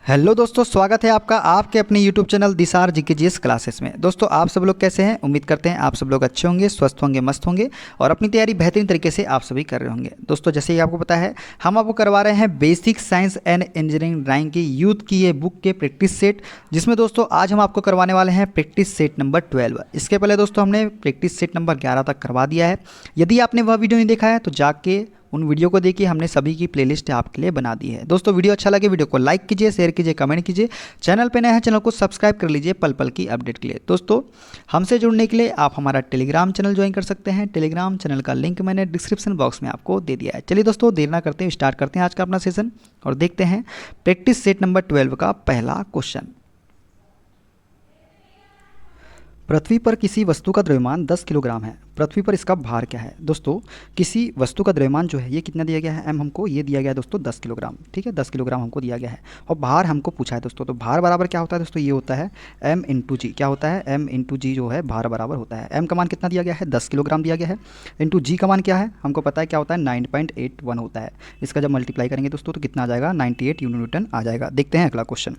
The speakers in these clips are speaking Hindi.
हेलो दोस्तों, स्वागत है आपका आपके अपने यूट्यूब चैनल दिसार जीकेजीएस क्लासेस में। दोस्तों आप सब लोग कैसे हैं? उम्मीद करते हैं आप सब लोग अच्छे होंगे, स्वस्थ होंगे, मस्त होंगे और अपनी तैयारी बेहतरीन तरीके से आप सभी कर रहे होंगे। दोस्तों जैसे ही आपको पता है, हम आपको करवा रहे हैं basic science and engineering drawing की यूथ की ये बुक के प्रैक्टिस सेट, जिसमें दोस्तों आज हम आपको करवाने वाले हैं प्रैक्टिस सेट नंबर 12। इसके पहले दोस्तों हमने प्रैक्टिस सेट नंबर 11 तक करवा दिया है। यदि आपने वह वीडियो नहीं देखा है तो जाके उन वीडियो को देखिए, हमने सभी की प्लेलिस्ट आपके लिए बना दी है। दोस्तों वीडियो अच्छा लगे वीडियो को लाइक कीजिए, शेयर कीजिए, कमेंट कीजिए। चैनल पे नए हैं चैनल को सब्सक्राइब कर लीजिए पल पल की अपडेट के लिए। दोस्तों हमसे जुड़ने के लिए आप हमारा टेलीग्राम चैनल ज्वाइन कर सकते हैं। टेलीग्राम चैनल का लिंक मैंने डिस्क्रिप्शन बॉक्स में आपको दे दिया है। चलिए दोस्तों देर ना करते हैं, स्टार्ट करते हैं आज का अपना सेशन और देखते हैं प्रैक्टिस सेट नंबर 12 का पहला क्वेश्चन। पृथ्वी पर किसी वस्तु का द्रव्यमान 10 किलोग्राम है। पृथ्वी पर इसका भार क्या है? दोस्तों किसी वस्तु का द्रव्यमान जो है ये कितना दिया गया है? एम हमको ये दिया गया है दोस्तों 10 किलोग्राम। ठीक है, 10 किलोग्राम हमको दिया गया है और भार हमको पूछा है दोस्तों। तो भार बराबर क्या होता है दोस्तों? ये होता है एम इंटू जी। क्या होता है? एम इंटू जी जो है भार बराबर होता है। एम का मान कितना दिया गया है? 10 किलोग्राम दिया गया है। इंटू जी का मान क्या है? हमको पता है क्या होता है? 9.81 होता है। इसका जब मल्टीप्लाई करेंगे दोस्तों तो कितना आ जाएगा? 98 न्यूटन आ जाएगा। देखते हैं अगला क्वेश्चन।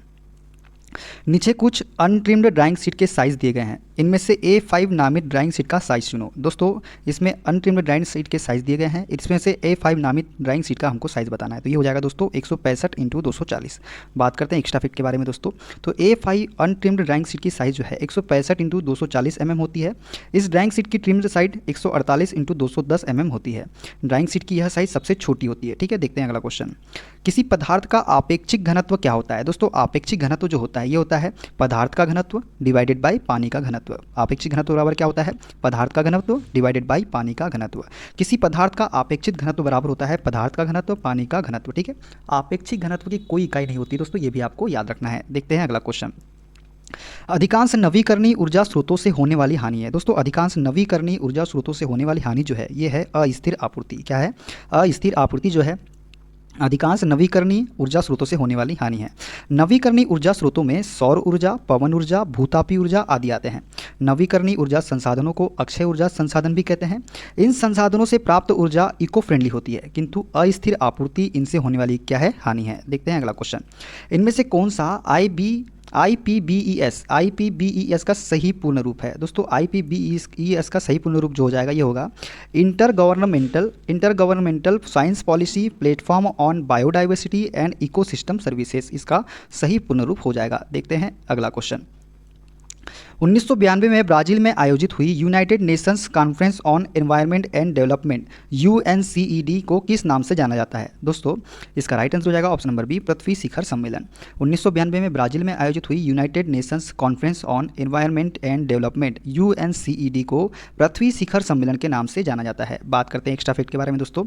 नीचे कुछ अनट्रिम्ड ड्राइंग शीट के साइज दिए गए हैं। इनमें से A5 नामित ड्राइंग शीट का साइज चुनो। दोस्तों इसमें अनट्रिम्ड ड्राइंग शीट के साइज दिए गए हैं। इसमें से A5 नामित ड्राइंग शीट का हमको साइज बताना है। तो ये हो जाएगा दोस्तों 165 इंटू 240। बात करते हैं एक्स्ट्रा फिट के बारे में दोस्तों। तो A5 अनट्रिम्ड ड्राइंग शीट की साइज जो है 165 इंटू 240 mm होती है। इस ड्राइंग शीट की ट्रिम्ड साइड 148 इंटू 210 mm होती है। ड्राइंग शीट की यह साइज सबसे छोटी होती है। ठीक है, देखते हैं अगला क्वेश्चन। किसी पदार्थ का आपेक्षिक घनत्व क्या होता है? दोस्तों आपेक्षिक घनत्व जो होता है ये होता है पदार्थ का घनत्व डिवाइडेड बाय पानी का घनत्व। आपेक्षिक घनत्व बराबर क्या होता है? पदार्थ का घनत्व डिवाइडेड बाय पानी का घनत्व। किसी पदार्थ का आपेक्षिक घनत्व बराबर होता है पदार्थ का घनत्व पानी का घनत्व। ठीक है, आपेक्षिक घनत्व की कोई इकाई नहीं होती दोस्तों, ये भी आपको याद रखना है। देखते हैं अगला क्वेश्चन। अधिकांश नवीकरणीय ऊर्जा स्रोतों से होने वाली हानि है। दोस्तों अधिकांश नवीकरणीय ऊर्जा स्रोतों से होने वाली हानि जो है ये है अस्थिर आपूर्ति। क्या है? अस्थिर आपूर्ति जो है अधिकांश नवीकरणीय ऊर्जा स्रोतों से होने वाली हानि है। नवीकरणीय ऊर्जा स्रोतों में सौर ऊर्जा, पवन ऊर्जा, भूतापी ऊर्जा आदि आते हैं। नवीकरणीय ऊर्जा संसाधनों को अक्षय ऊर्जा संसाधन भी कहते हैं। इन संसाधनों से प्राप्त ऊर्जा इको फ्रेंडली होती है, किंतु अस्थिर आपूर्ति इनसे होने वाली क्या है? हानि है। देखते हैं अगला क्वेश्चन। इनमें से कौन सा IPBES का सही पूर्ण रूप है? दोस्तों IPBES का सही पूर्ण रूप जो हो जाएगा ये होगा inter governmental science policy platform on biodiversity and ecosystem services. इसका सही पूर्ण रूप हो जाएगा। देखते हैं अगला क्वेश्चन। 1992 में ब्राज़ील में आयोजित हुई United Nations conference on environment and development UNCED को किस नाम से जाना जाता है? दोस्तों इसका राइट आंसर हो जाएगा ऑप्शन नंबर बी, पृथ्वी शिखर सम्मेलन। 1992 में ब्राज़ील में आयोजित हुई United Nations conference on environment and development UNCED को पृथ्वी शिखर सम्मेलन के नाम से जाना जाता है। बात करते हैं एक्स्ट्रा फैक्ट के बारे में दोस्तों।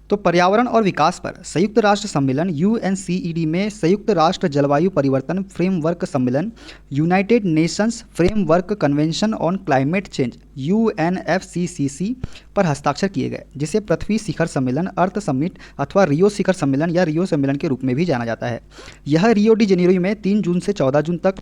तो पर्यावरण और विकास पर संयुक्त राष्ट्र सम्मेलन UNCED में संयुक्त राष्ट्र जलवायु परिवर्तन फ्रेमवर्क सम्मेलन, United Nations framework convention on climate change UNFCCC पर हस्ताक्षर किए गए, जिसे पृथ्वी शिखर सम्मेलन, अर्थ समिट अथवा रियो शिखर सम्मेलन या रियो सम्मेलन के रूप में भी जाना जाता है। यह रियो डी जेनेरो में 3 जून से 14 जून तक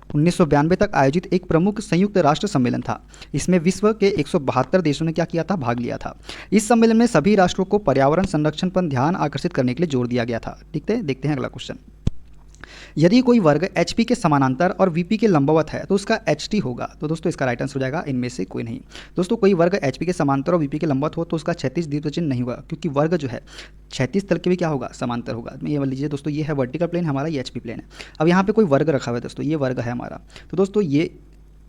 1992 तक आयोजित एक प्रमुख संयुक्त राष्ट्र सम्मेलन था। इसमें विश्व के 172 देशों ने क्या किया था? भाग लिया था। इस सम्मेलन में सभी राष्ट्रों को पर्यावरण संरक्षण पर ध्यान आकर्षित करने के लिए जोर दिया गया था। देखते हैं अगला क्वेश्चन। यदि कोई वर्ग HP के समानांतर और VP के लंबवत है तो उसका HT होगा। तो दोस्तों इसका राइट आंसर हो जाएगा इनमें से कोई नहीं। दोस्तों कोई वर्ग HP के समांतर और VP के लंबवत हो तो उसका क्षैतिज द्विभाजन नहीं होगा, क्योंकि वर्ग जो है क्षैतिज तल के भी क्या होगा? समांतर होगा। ये मान लीजिए दोस्तों ये है वर्टिकल प्लेन हमारा, ये HP प्लेन है। अब यहाँ पे कोई वर्ग रखा हुआ है दोस्तों, ये वर्ग है हमारा। तो दोस्तों ये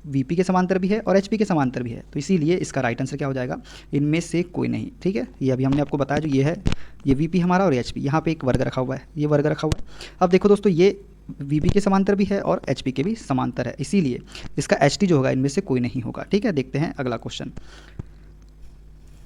VP के समांतर भी है और HP के समांतर भी है, तो इसीलिए इसका राइट आंसर क्या हो जाएगा? इनमें से कोई नहीं। ठीक है, ये अभी हमने आपको बताया जो ये है ये VP हमारा और HP, यहाँ पे एक वर्ग रखा हुआ है, ये वर्ग रखा हुआ है। अब देखो दोस्तों ये VP के समांतर भी है और HP के भी समांतर है, इसीलिए इसका HT जो होगा इनमें से कोई नहीं होगा। ठीक है, देखते हैं अगला क्वेश्चन।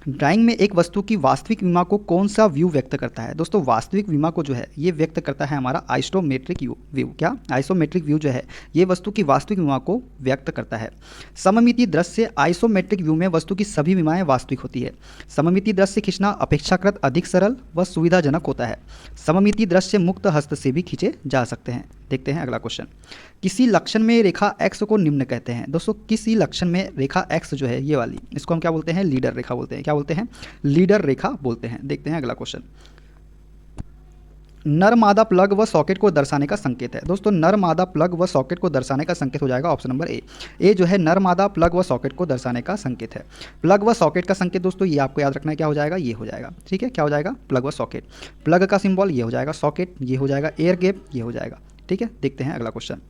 ड्राइंग में एक वस्तु की वास्तविक विमा को कौन सा व्यू व्यक्त करता है? दोस्तों वास्तविक विमा को जो है ये व्यक्त करता है हमारा आइसोमेट्रिक व्यू। क्या? आइसोमेट्रिक व्यू जो है ये वस्तु की वास्तविक विमा को व्यक्त करता है। सममितीय दृश्य आइसोमेट्रिक व्यू में वस्तु की सभी विमाएं वास्तविक होती है। सममितीय दृश्य खींचना अपेक्षाकृत अधिक सरल व सुविधाजनक होता है। सममितीय दृश्य मुक्त हस्त से भी खींचे जा सकते हैं। देखते हैं अगला क्वेश्चन। किसी लक्षण में रेखा x को निम्न कहते हैं। दोस्तों किसी लक्षण में रेखा x जो है ये वाली, इसको हम क्या बोलते हैं? लीडर रेखा बोलते हैं। क्या बोलते हैं? लीडर रेखा बोलते हैं। देखते हैं अगला क्वेश्चन। नर मादा प्लग व सॉकेट को दर्शाने का संकेत है। दोस्तों नर मादा प्लग व सॉकेट को दर्शाने का संकेत हो जाएगा ऑप्शन नंबर ए। ए जो है नर मादा प्लग व सॉकेट को दर्शाने का संकेत है। प्लग व सॉकेट का संकेत दोस्तों ये आपको याद रखना है, क्या हो जाएगा, ये हो जाएगा। ठीक है, क्या हो जाएगा, प्लग व सॉकेट। प्लग का सिंबल ये हो जाएगा, सॉकेट ये हो जाएगा, एयर गैप ये हो जाएगा। ठीक है, देखते हैं अगला क्वेश्चन।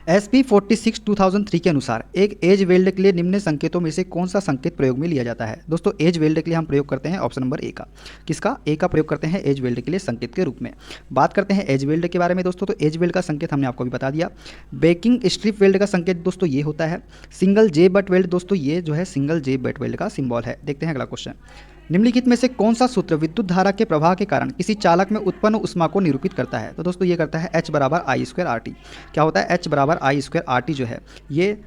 SP 46 2003 के अनुसार एक एज वेल्ड के लिए निम्न संकेतों में से कौन सा संकेत प्रयोग में लिया जाता है। दोस्तों एज वेल्ड के लिए हम प्रयोग करते हैं ऑप्शन नंबर ए का। किसका, ए का प्रयोग करते हैं एज वेल्ड के लिए संकेत के रूप में। बात करते हैं एज वेल्ड के बारे में दोस्तों, तो एज वेल्ड का संकेत हमने आपको भी बता दिया। बेकिंग स्ट्रिप वेल्ड का संकेत दोस्तों ये होता है। सिंगल जे बट वेल्ड दोस्तों ये जो है सिंगल जे बट वेल्ड का सिंबल है। देखते हैं अगला क्वेश्चन। निम्नलिखित में से कौन सा सूत्र विद्युत धारा के प्रवाह के कारण किसी चालक में उत्पन्न ऊष्मा को निरूपित करता है। तो दोस्तों ये करता है H बराबर आई स्क्वायर आर टी। क्या होता है, H बराबर आई स्क्वायर आर टी जो है ये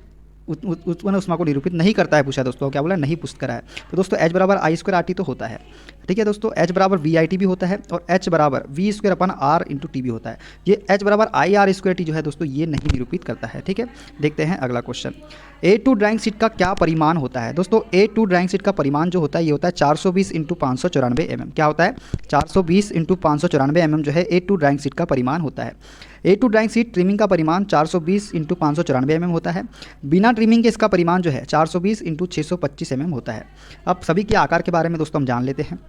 उत्पन्न ऊष्मा को निरूपित नहीं करता है। पूछा दोस्तों, क्या बोला, नहीं पूछ करा है। तो दोस्तों H बराबर आई स्क्वायर आर टी तो होता है। ठीक है दोस्तों, H बराबर वी आई टी भी होता है और H बराबर वी स्क्वायर अपन आर इंटू टी भी होता है। ये H बराबर आई आर स्क्वायर टी जो है दोस्तों ये नहीं निरूपित करता है। ठीक है, देखते हैं अगला क्वेश्चन। A2 ड्राइंग शीट का क्या परिमाण होता है। दोस्तों A2 ड्राइंग शीट का परिमाण जो होता है ये होता है 420 इंटू 594 mm। क्या होता है, 420 इंटू 594 mm जो है A2 ड्राइंग शीट का परिमाण होता है। A2 ड्राइंग शीट ट्रिमिंग का परिमाण 420 इंटू 594 mm होता है। बिना ट्रिमिंग के इसका परिमाण जो है 420 इंटू 625 mm होता है। अब सभी के आकार के बारे में दोस्तों हम जान लेते हैं।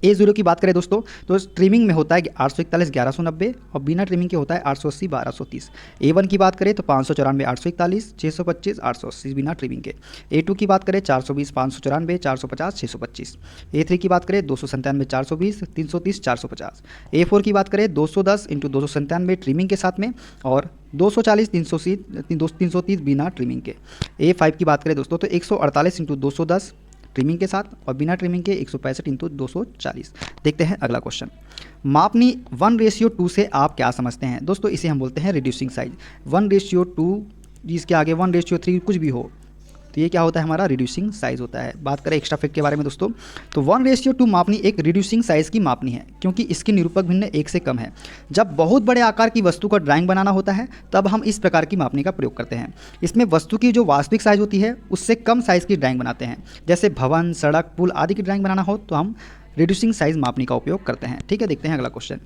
A0 की बात करें दोस्तों तो ट्रिमिंग में होता है 841 1190 और बिना ट्रिमिंग के होता है 880 1230। A1 की बात करें तो 594 841 625 880 बिना ट्रिमिंग के। A2 की बात करें 420 594 450 625। A3 की बात करें 297 420 330 450। A4 की बात करें 210 इंटू 297 ट्रिमिंग के साथ में और 240 330 बिना ट्रिमिंग के। A5 की बात करें दोस्तों तो 148 इंटू 210 ट्रिमिंग के साथ और बिना ट्रिमिंग के 165 इंटू 240। देखते हैं अगला क्वेश्चन। मापनी 1:2 से आप क्या समझते हैं। दोस्तों इसे हम बोलते हैं रिड्यूसिंग साइज। 1:2 जिसके आगे 1:3 कुछ भी हो तो ये क्या होता है, हमारा रिड्यूसिंग साइज होता है। बात करें एक्स्ट्रा फैक्ट के बारे में दोस्तों तो 1:2 मापनी एक रिड्यूसिंग साइज की मापनी है क्योंकि इसकी निरूपक भिन्न 1 से कम है। जब बहुत बड़े आकार की वस्तु का ड्राइंग बनाना होता है तब हम इस प्रकार की मापनी का प्रयोग करते हैं। इसमें वस्तु की जो वास्तविक साइज होती है उससे कम साइज की ड्राइंग बनाते हैं। जैसे भवन, सड़क, पुल आदि की ड्राइंग बनाना हो तो हम रिड्यूसिंग साइज मापनी का उपयोग करते हैं। ठीक है, देखते हैं अगला क्वेश्चन।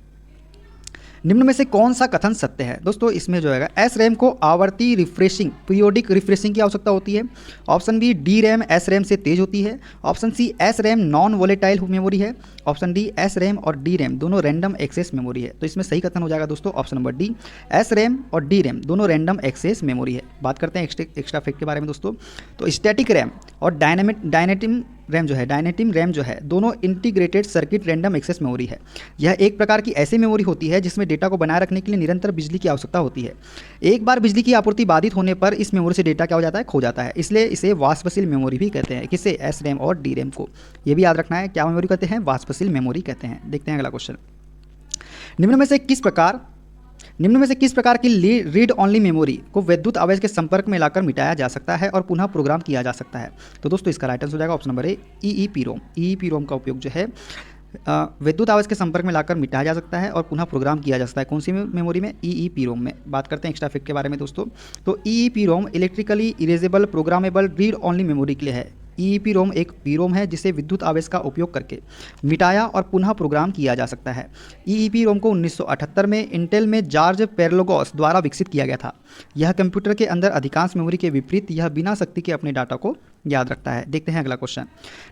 निम्न में से कौन सा कथन सत्य है। दोस्तों इसमें जो है एस रैम को आवर्ती रिफ्रेशिंग पीरियोडिक रिफ्रेशिंग की आवश्यकता होती है। Option B D RAM S RAM से तेज होती है। Option C S RAM non volatile memory है। ऑप्शन डी एस रैम और डी रैम दोनों रैंडम एक्सेस मेमोरी है। तो इसमें सही कथन हो जाएगा दोस्तों option number D, S RAM और डी रैम दोनों रैंडम एक्सेस मेमोरी है। बात करते हैं एक्स्ट्रा फैक्ट के बारे में दोस्तों तो स्टैटिक रैम और डायनेटिम रैम जो है दोनों integrated circuit random access memory है। यह एक प्रकार की ऐसी मेमोरी होती है जिसमें डेटा को बनाए रखने के लिए निरंतर बिजली की आवश्यकता होती है। एक बार बिजली की आपूर्ति बाधित होने पर इस मेमोरी से डेटा क्या हो जाता है, खो जाता है। इसलिए इसे वाष्पशील मेमोरी भी कहते हैं। किसे, एस रैम और डी रैम को। यह भी याद रखना है, क्या मेमोरी कहते हैं, वाष्पशील मेमोरी कहते हैं। देखते हैं अगला क्वेश्चन। निम्न में से किस प्रकार की रीड ऑनली मेमोरी को विद्युत आवेश के संपर्क में लाकर मिटाया जा सकता है और पुनः प्रोग्राम किया जा सकता है। तो दोस्तों इसका राइट आंसर हो जाएगा option number A, EEPROM। EEPROM का उपयोग जो है विद्युत आवेश के संपर्क में लाकर मिटाया जा सकता है और पुनः प्रोग्राम किया जा सकता है। कौन सी मेमोरी में, EEPROM में। बात करते हैं एक्स्ट्रा फैक्ट के बारे में दोस्तों तो EEPROM electrically erasable programmable read only memory के लिए है। EEPROM एक PROM है जिसे विद्युत आवेश का उपयोग करके मिटाया और पुनः प्रोग्राम किया जा सकता है। EEPROM को 1978 में इंटेल में जॉर्ज पेरलोगोस द्वारा विकसित किया गया था। यह कंप्यूटर के अंदर अधिकांश मेमोरी के विपरीत यह बिना शक्ति के अपने डाटा को याद रखता है। देखते हैं अगला क्वेश्चन।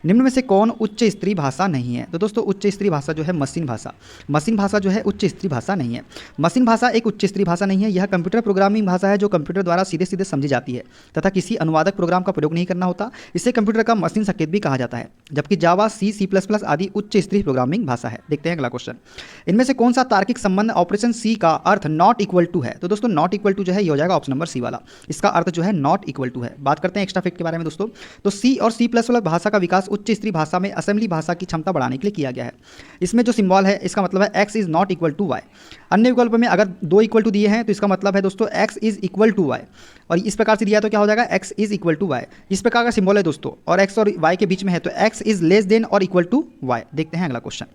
निम्न में से कौन उच्च स्तरीय भाषा नहीं है। तो दोस्तों उच्च स्तरीय भाषा जो है मशीन भाषा। मशीन भाषा जो है उच्च स्तरीय भाषा नहीं है। मशीन भाषा एक उच्च स्तरीय भाषा नहीं है। यह कंप्यूटर प्रोग्रामिंग भाषा है जो कंप्यूटर द्वारा सीधे सीधे समझी जाती है तथा किसी अनुवादक प्रोग्राम का प्रयोग नहीं करना होता। इसे कंप्यूटर का मशीन संकेत भी कहा जाता है। जबकि जावा, C++ आदि उच्च स्तरीय प्रोग्रामिंग भाषा है। देखते हैं अगला क्वेश्चन। इनमें से कौन सा तार्किक संबंध ऑपरेशन सी का अर्थ नॉट इक्वल टू है। तो दोस्तों नॉट इक्वल टू जो है ये हो जाएगा ऑप्शन नंबर सी वाला। इसका अर्थ जो है नॉट इक्वल टू है। बात करते हैं एक्स्ट्रा फैक्ट के बारे में दोस्तों तो सी और C++ भाषा का विकास उच्च स्तरीय भाषा में असेंबली भाषा की क्षमता बढ़ाने के लिए किया गया है। इसमें जो सिंबल है इसका मतलब है x is not equal to Y. अन्य विकल्प में अगर 2 इक्वल टू दिए हैं तो इसका मतलब है दोस्तों x is equal to Y और इस प्रकार से दिया तो क्या हो जाएगा x is equal to Y. इस प्रकार का सिंबल है दोस्तों और x और y के बीच में है तो x इज लेस देन और इक्वल टू वाई। देखते हैं अगला क्वेश्चन।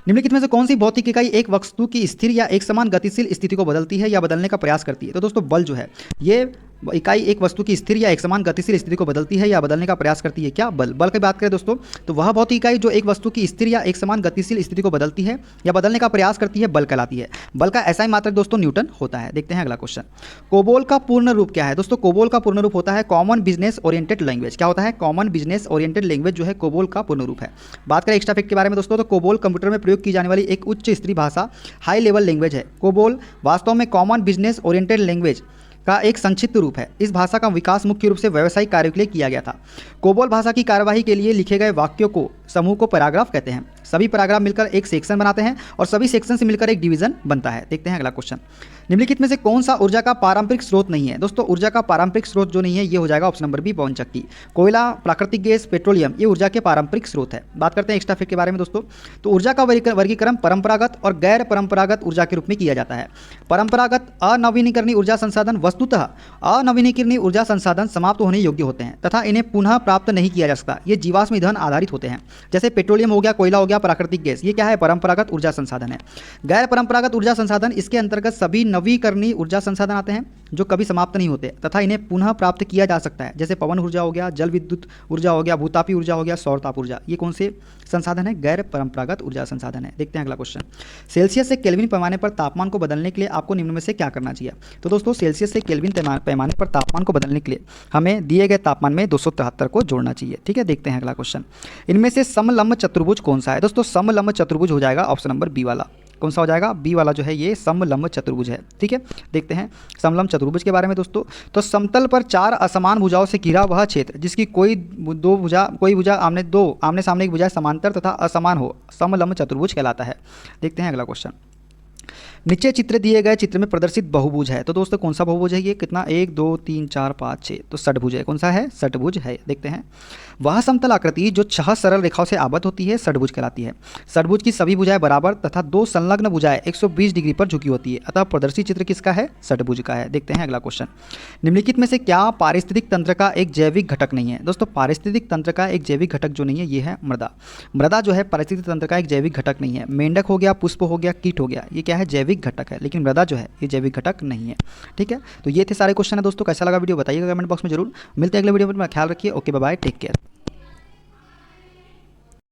निम्नलिखित में से कौन सी भौतिक इकाई एक वस्तु की स्थिर या एक समान गतिशील स्थिति को बदलती है या बदलने का प्रयास करती है। तो दोस्तों बल जो है ये इकाई एक वस्तु की स्थिर या एक समान गतिशील स्थिति को बदलती है या बदलने का प्रयास करती है, क्या? बल। बल की बात करें दोस्तों तो वह भौतिक इकाई जो एक वस्तु की स्थिर या एक समान गतिशील स्थिति को बदलती है या बदलने का प्रयास करती है, बल कहलाती है। बल का ऐसा ही मात्रक दोस्तों न्यूटन होता है। देखते हैं अगला क्वेश्चन। कोबोल का पूर्ण रूप क्या है? दोस्तों कोबोल का पूर्ण रूप होता है कॉमन बिजनेस ओरिएंटेड लैंग्वेज। क्या होता है? कॉमन बिजनेस ओरिएंटेड लैंग्वेज जो है कोबोल का पूर्ण रूप है। बात करें एक्स्ट्रा फैक्ट के बारे में दोस्तों तो कोबोल कंप्यूटर में प्रयोग की जाने वाली एक उच्च स्तरीय भाषा हाई लेवल लैंग्वेज है। कोबोल वास्तव में कॉमन बिजनेस ओरिएंटेड लैंग्वेज का एक संक्षिप्त रूप है। इस भाषा का विकास मुख्य रूप से व्यावसायिक कार्यों के लिए किया गया था। कोबोल भाषा की कार्यवाही के लिए लिखे गए वाक्यों को समूह को पैराग्राफ कहते हैं। सभी पैराग्राफ मिलकर एक सेक्शन बनाते हैं और सभी सेक्शन से मिलकर एक डिवीजन बनता है। देखते हैं अगला क्वेश्चन। निम्नलिखित में से कौन सा ऊर्जा का पारंपरिक स्रोत नहीं है? दोस्तों ऊर्जा का पारंपरिक स्रोत जो नहीं है ये हो जाएगा ऑप्शन नंबर बी पवन चक्की। कोयला, प्राकृतिक गैस, पेट्रोलियम ये ऊर्जा के पारंपरिक स्रोत है। बात करते हैं एक्स्ट्रा फैक्ट के बारे में दोस्तों तो ऊर्जा का वर्गीकरण परंपरागत और गैर परंपरागत ऊर्जा के रूप में किया जाता है। परंपरागत अनवीनीकरणीय ऊर्जा संसाधन वस्तुतः अनवीनीकरणीय ऊर्जा संसाधन समाप्त होने योग्य होते हैं तथा इन्हें पुनः प्राप्त नहीं किया जा सकता। ये जीवाश्म ईंधन आधारित होते हैं। जैसे पेट्रोलियम हो गया, कोयला हो गया, प्राकृतिक गैस, ये क्या है? परंपरागत ऊर्जा संसाधन है। गैर परंपरागत ऊर्जा संसाधन इसके अंतर्गत सभी नवीकरणीय ऊर्जा संसाधन आते हैं जो कभी समाप्त नहीं होते तथा इन्हें पुनः प्राप्त किया जा सकता है। जैसे पवन ऊर्जा हो गया, जल विद्युत ऊर्जा हो गया, भूतापी ऊर्जा हो गया, सौर ताप ऊर्जा। ये कौन से संसाधन है? गैर परंपरागत ऊर्जा संसाधन है। देखते हैं अगला क्वेश्चन। सेल्सियस से केल्विन पैमाने पर तापमान को बदलने के लिए आपको निम्न में से क्या करना चाहिए? तो दोस्तों सेल्सियस से केल्विन पैमाने पर तापमान को बदलने के लिए हमें दिए गए तापमान में 273 को जोड़ना चाहिए। ठीक है, देखते हैं अगला क्वेश्चन। इनमें से समलंब चतुर्भुज कौन सा है? दोस्तों समलंब चतुर्भुज हो जाएगा ऑप्शन नंबर बी वाला। कौन सा हो जाएगा? बी वाला जो है ये समलंब चतुर्भुज है। ठीक है, देखते हैं समलंब चतुर्भुज के बारे में दोस्तों। तो समतल पर चार असमान भुजाओं से घिरा वह क्षेत्र जिसकी कोई भुजा आमने सामने की भुजाएं समांतर तथा असमान हो समलंब चतुर्भुज कहलाता है। देखते हैं अगला क्वेश्चन। नीचे चित्र दिए गए चित्र में प्रदर्शित बहुभुज है। तो दोस्तों कौन सा बहुभुज है ये? कितना? 1 2 3 4 5 6 तो षटभुज है। कौन सा है? षटभुज है। देखते हैं वह समतल आकृति जो 6 सरल रेखाओं से आबद्ध होती है षटभुज कहलाती है। षटभुज की सभी भुजाएं बराबर तथा 2 संलग्न भुजाएं 120 डिग्री पर झुकी होती है, अतः प्रदर्शित चित्र किसका है? षटभुज का है। देखते हैं अगला क्वेश्चन। निम्नलिखित में से क्या पारिस्थितिक तंत्र का एक जैविक घटक नहीं है? दोस्तों पारिस्थितिक तंत्र का एक जैविक घटक जो नहीं है ये है मृदा। मृदा जो है पारिस्थितिक तंत्र का एक जैविक घटक नहीं है। मेंढक हो गया, पुष्प हो गया, कीट हो गया, ये क्या है? जैविक घटक है। लेकिन मृदा जो है ये जैविक घटक नहीं है। ठीक है, तो ये थे सारे क्वेश्चन है दोस्तों। कैसा लगा वीडियो बताइएगा कमेंट बॉक्स में जरूर। मिलते हैं अगले वीडियो में, ख्याल रखिए। Okay bye bye, take care.